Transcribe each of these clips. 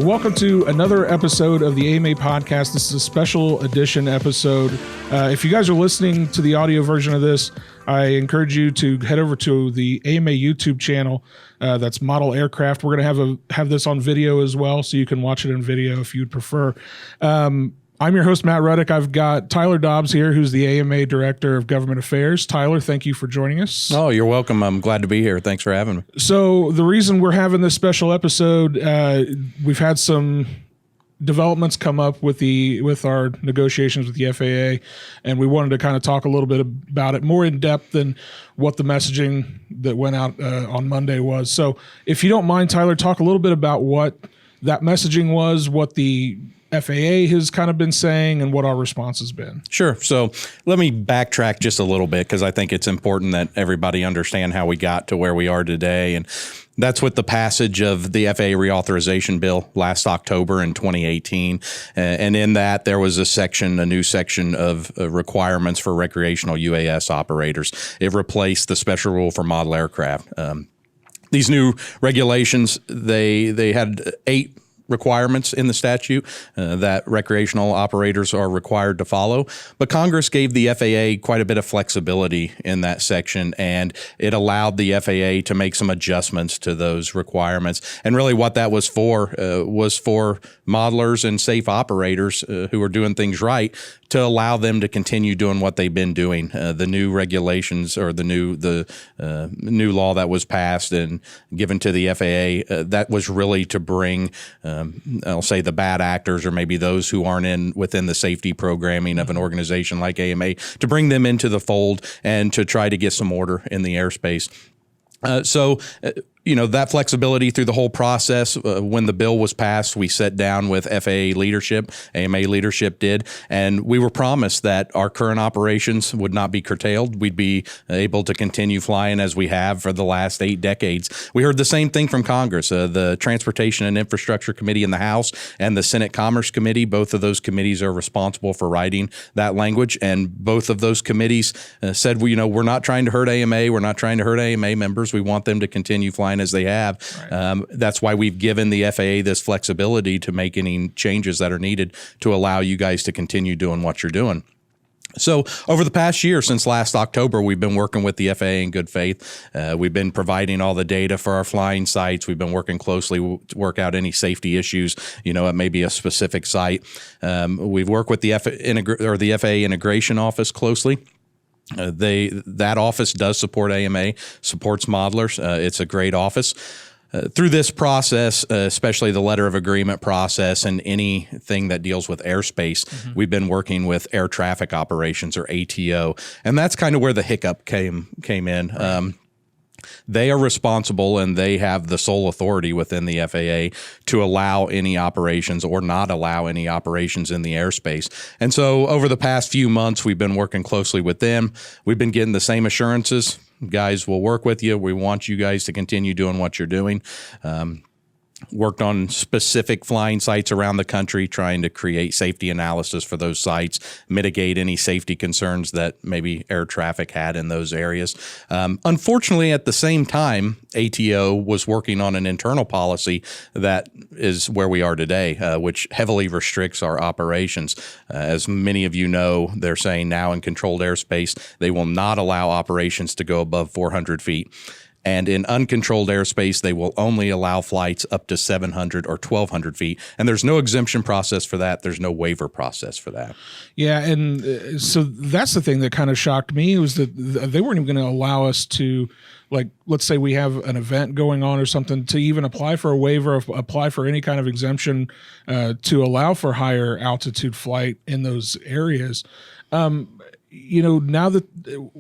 Well, welcome to another episode of the AMA podcast. This is a special edition episode. If you guys are listening to the audio version of this, I encourage you to head over to the AMA YouTube channel. That's Model Aircraft. We're going to have this on video as well, so you can watch it in video if you'd prefer. I'm your host, Matt Ruddick. I've got Tyler Dobbs here, who's the AMA Director of Government Affairs. Tyler, thank you for joining us. Oh, you're welcome. I'm glad to be here. Thanks for having me. So the reason we're having this special episode, we've had some developments come up with our negotiations with the FAA, and we wanted to kind of talk a little bit about it more in depth than what the messaging that went out on Monday was. So if you don't mind, Tyler, talk a little bit about what that messaging was, what the FAA has kind of been saying, and what our response has been. Sure. So let me backtrack just a little bit, because I think it's important that everybody understand how we got to where we are today. And that's with the passage of the FAA reauthorization bill last October in 2018. And in that, there was a new section of requirements for recreational UAS operators. It replaced the special rule for model aircraft. These new regulations, they had 8 requirements in the statute that recreational operators are required to follow. But Congress gave the FAA quite a bit of flexibility in that section, and it allowed the FAA to make some adjustments to those requirements. And really what that was for modelers and safe operators who are doing things right, to allow them to continue doing what they've been doing. The new regulations, or the new law that was passed and given to the FAA, that was really to bring I'll say the bad actors, or maybe those who aren't within the safety programming of an organization like AMA, to bring them into the fold and to try to get some order in the airspace. That flexibility through the whole process. When the bill was passed, we sat down with FAA leadership, AMA leadership did, and we were promised that our current operations would not be curtailed. We'd be able to continue flying as we have for the last 8 decades. We heard the same thing from Congress. The Transportation and Infrastructure Committee in the House and the Senate Commerce Committee, both of those committees are responsible for writing that language, and both of those committees said, we're not trying to hurt AMA. We're not trying to hurt AMA members. We want them to continue flying as they have. Right. That's why we've given the FAA this flexibility to make any changes that are needed to allow you guys to continue doing what you're doing. So over the past year, since last October, we've been working with the FAA in good faith. We've been providing all the data for our flying sites. We've been working closely to work out any safety issues, at maybe a specific site. We've worked with the FAA Integration Office closely. That office does support AMA, supports modelers. It's a great office. Through this process, especially the letter of agreement process and anything that deals with airspace, we've been working with air traffic operations, or ATO, and that's kind of where the hiccup came in. Right. They are responsible, and they have the sole authority within the FAA to allow any operations or not allow any operations in the airspace. And so over the past few months, we've been working closely with them. We've been getting the same assurances. Guys, we'll work with you. We want you guys to continue doing what you're doing. Worked on specific flying sites around the country, trying to create safety analysis for those sites, mitigate any safety concerns that maybe air traffic had in those areas. Unfortunately, at the same time, ATO was working on an internal policy that is where we are today, which heavily restricts our operations. As many of you know, they're saying now in controlled airspace, they will not allow operations to go above 400 feet. And in uncontrolled airspace, they will only allow flights up to 700 or 1,200 feet. And there's no exemption process for that. There's no waiver process for that. Yeah, and so that's the thing that kind of shocked me, was that they weren't even going to allow us to, like, let's say we have an event going on or something, to even apply for a waiver, apply for any kind of exemption to allow for higher altitude flight in those areas. Now that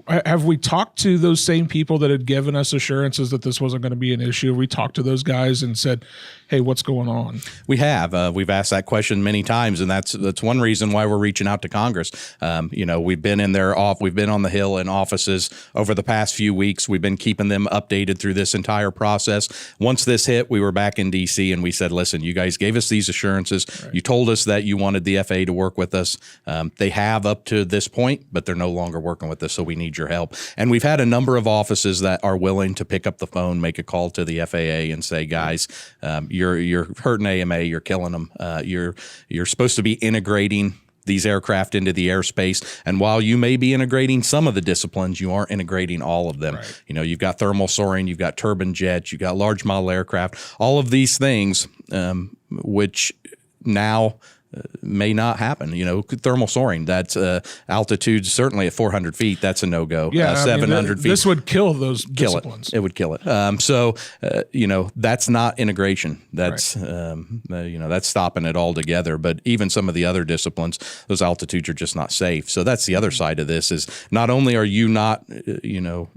have we talked to those same people that had given us assurances that this wasn't going to be an issue? We talked to those guys and said, hey, what's going on? We have. We've asked that question many times, and that's one reason why we're reaching out to Congress. We've been we've been on the Hill in offices over the past few weeks. We've been keeping them updated through this entire process. Once this hit, we were back in D.C. and we said, listen, you guys gave us these assurances. Right. You told us that you wanted the FAA to work with us. They have up to this point, but but they're no longer working with us, so we need your help. And we've had a number of offices that are willing to pick up the phone, make a call to the FAA and say, guys, you're hurting AMA, you're killing them. You're supposed to be integrating these aircraft into the airspace. And while you may be integrating some of the disciplines, you aren't integrating all of them. Right. You've got thermal soaring, you've got turbine jets, you've got large model aircraft, all of these things, which now may not happen. Thermal soaring, that's altitude, certainly at 400 feet, that's a no-go. Yeah, 700 feet. This would kill those disciplines. It would kill it. So that's not integration. That's, that's stopping it altogether. But even some of the other disciplines, those altitudes are just not safe. So that's the other side of this is not only are you not,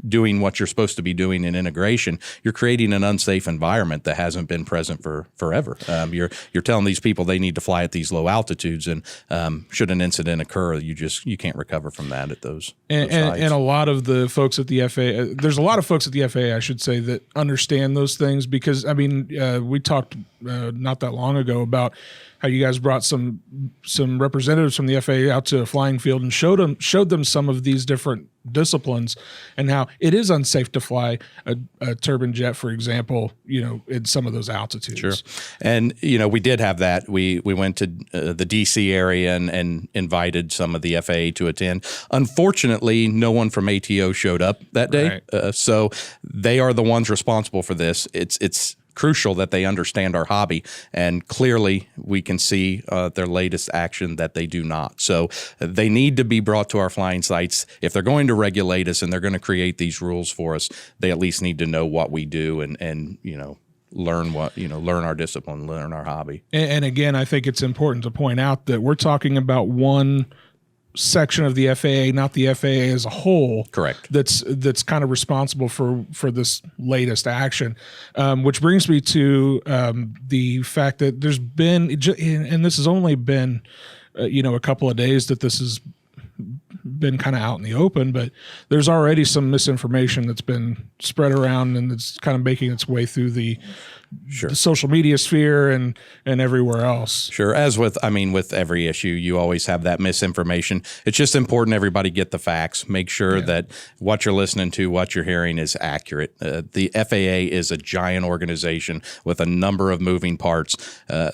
doing what you're supposed to be doing in integration, you're creating an unsafe environment that hasn't been present for forever. You're telling these people they need to fly at these low altitudes, and should an incident occur, you can't recover from that at those. And a lot of the folks at the FAA, there's a lot of folks at the FAA, I should say, that understand those things because we talked not that long ago about how you guys brought some representatives from the FAA out to a flying field and showed them some of these different disciplines and how it is unsafe to fly a turbine jet, for example, in some of those altitudes. Sure. And, we did have that. We went to the DC area and invited some of the FAA to attend. Unfortunately, no one from ATO showed up that day. Right. So they are the ones responsible for this. It's crucial that they understand our hobby, and clearly we can see their latest action that they do not. So they need to be brought to our flying sites. If they're going to regulate us and they're going to create these rules for us, they at least need to know what we do and learn our discipline, learn our hobby. And again, I think it's important to point out that we're talking about one section of the FAA, not the FAA as a whole. Correct. That's kind of responsible for this latest action, which brings me to the fact that there's been, and this has only been, a couple of days that this has been kind of out in the open, but there's already some misinformation that's been spread around and it's kind of making its way through the social media sphere and everywhere else. Sure. As with every issue, you always have that misinformation. It's just important everybody get the facts. Make sure that what you're listening to, what you're hearing is accurate. The FAA is a giant organization with a number of moving parts.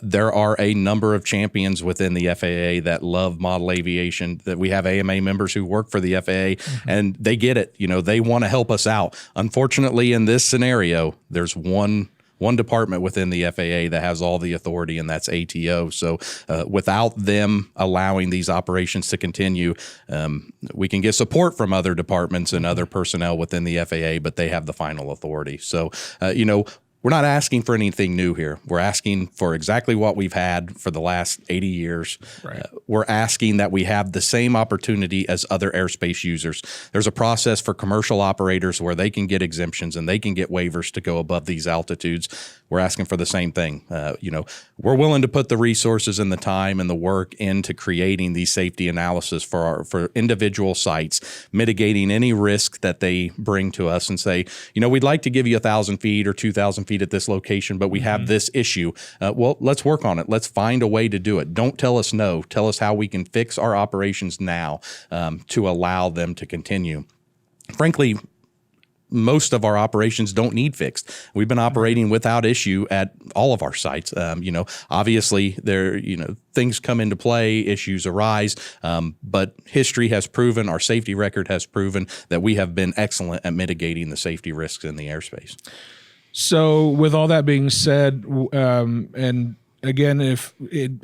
There are a number of champions within the FAA that love model aviation, that we have AMA members who work for the FAA, and they get it. They want to help us out. Unfortunately, in this scenario, there's one department within the FAA that has all the authority, and that's ATO. So without them allowing these operations to continue, we can get support from other departments and other personnel within the FAA, but they have the final authority. So, we're not asking for anything new here. We're asking for exactly what we've had for the last 80 years. Right. We're asking that we have the same opportunity as other airspace users. There's a process for commercial operators where they can get exemptions and they can get waivers to go above these altitudes. We're asking for the same thing. We're willing to put the resources and the time and the work into creating these safety analysis for individual sites, mitigating any risk that they bring to us and say, we'd like to give you 1,000 feet or 2,000 feet at this location, but we have this issue. Well, let's work on it. Let's find a way to do it. Don't tell us no. Tell us how we can fix our operations now to allow them to continue. Frankly, most of our operations don't need fixed. We've been operating without issue at all of our sites. Obviously there, things come into play, issues arise, but history has proven, our safety record has proven that we have been excellent at mitigating the safety risks in the airspace. So with all that being said, and again, if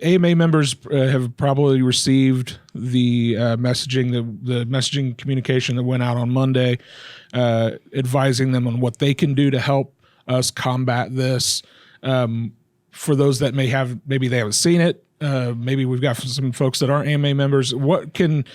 AMA members have probably received the messaging, the messaging communication that went out on Monday, advising them on what they can do to help us combat this. For those that maybe they haven't seen it, maybe we've got some folks that aren't AMA members. What can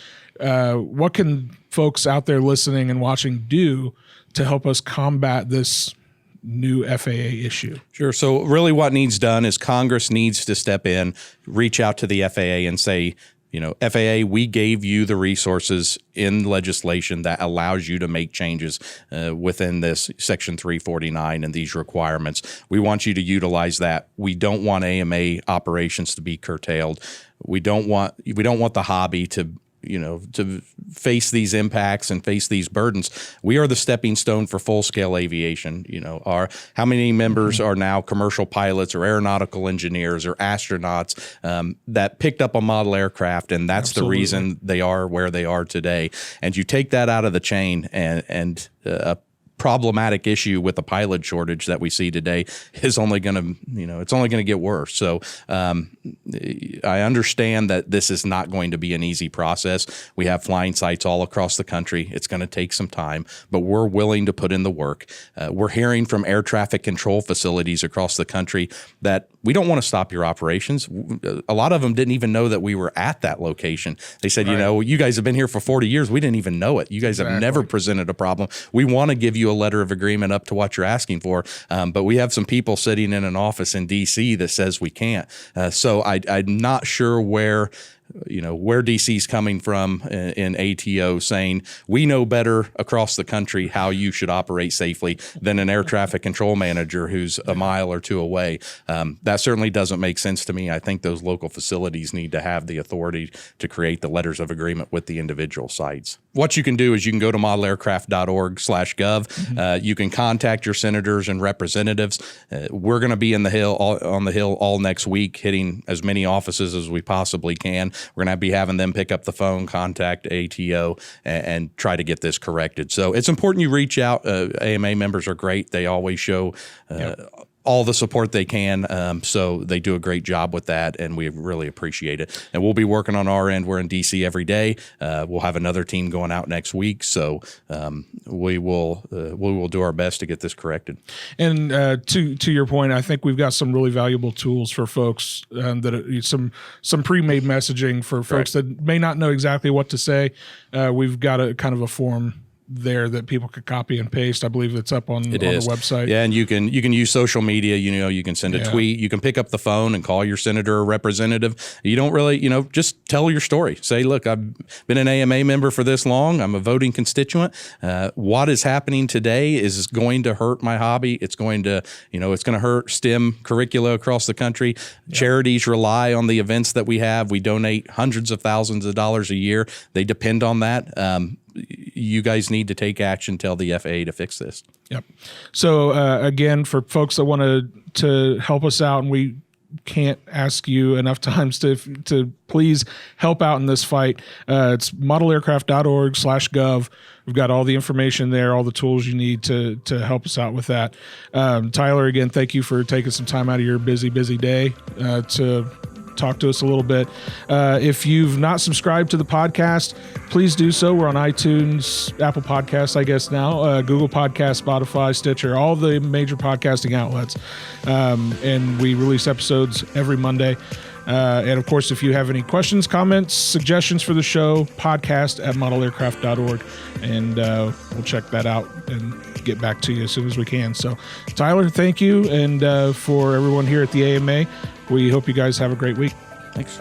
folks out there listening and watching do to help us combat this new FAA issue? Sure. So really what needs done is Congress needs to step in, reach out to the FAA and say, FAA, we gave you the resources in legislation that allows you to make changes within this Section 349 and these requirements. We want you to utilize that. We don't want AMA operations to be curtailed. We don't want the hobby to to face these impacts and face these burdens. We are the stepping stone for full scale aviation. How many members are now commercial pilots or aeronautical engineers or astronauts that picked up a model aircraft, and that's Absolutely. the reason they are where they are today. And you take that out of the chain, and a problematic issue with the pilot shortage that we see today is only going to, it's only going to get worse. So I understand that this is not going to be an easy process. We have flying sites all across the country. It's going to take some time, but we're willing to put in the work. We're hearing from air traffic control facilities across the country that we don't want to stop your operations. A lot of them didn't even know that we were at that location. They said, Right. you guys have been here for 40 years. We didn't even know it. You guys have never presented a problem. We want to give you a letter of agreement up to what you're asking for. But we have some people sitting in an office in DC that says we can't. So I'm not sure where DC's coming from in ATO saying we know better across the country how you should operate safely than an air traffic control manager who's a mile or two away. That certainly doesn't make sense to me. I think those local facilities need to have the authority to create the letters of agreement with the individual sites. What you can do is you can go to modelaircraft.org/gov. You can contact your senators and representatives. We're going to be on the Hill all next week, hitting as many offices as we possibly can. We're going to be having them pick up the phone, contact ATO, and try to get this corrected. So it's important you reach out. AMA members are great. They always show all the support they can. So they do a great job with that, and we really appreciate it. And we'll be working on our end. We're in DC every day. We'll have another team going out next week. So we will do our best to get this corrected. And to your point, I think we've got some really valuable tools for folks that some pre-made messaging for folks that may not know exactly what to say. We've got a kind of a form there that people could copy and paste. I believe it's up on the website. Yeah, and you can use social media. You can send a tweet. You can pick up the phone and call your senator or representative. You don't really, just tell your story. Say, look, I've been an AMA member for this long. I'm a voting constituent. What is happening today is going to hurt my hobby. It's going to, it's going to hurt STEM curricula across the country. Yeah. Charities rely on the events that we have. We donate hundreds of thousands of dollars a year. They depend on that. You guys need to take action, tell the FAA to fix this. Yep. So again, for folks that want to help us out, and we can't ask you enough times to please help out in this fight. It's modelaircraft.org/gov. We've got all the information there, all the tools you need to help us out with that. Tyler, again, thank you for taking some time out of your busy day to talk to us a little bit. If you've not subscribed to the podcast, please do so. We're on iTunes, Apple Podcasts, I guess now, Google Podcasts, Spotify, Stitcher, all the major podcasting outlets. And we release episodes every Monday. And of course, if you have any questions, comments, suggestions for the show, podcast at modelaircraft.org. And we'll check that out and get back to you as soon as we can. So, Tyler, thank you. And for everyone here at the AMA, we hope you guys have a great week. Thanks.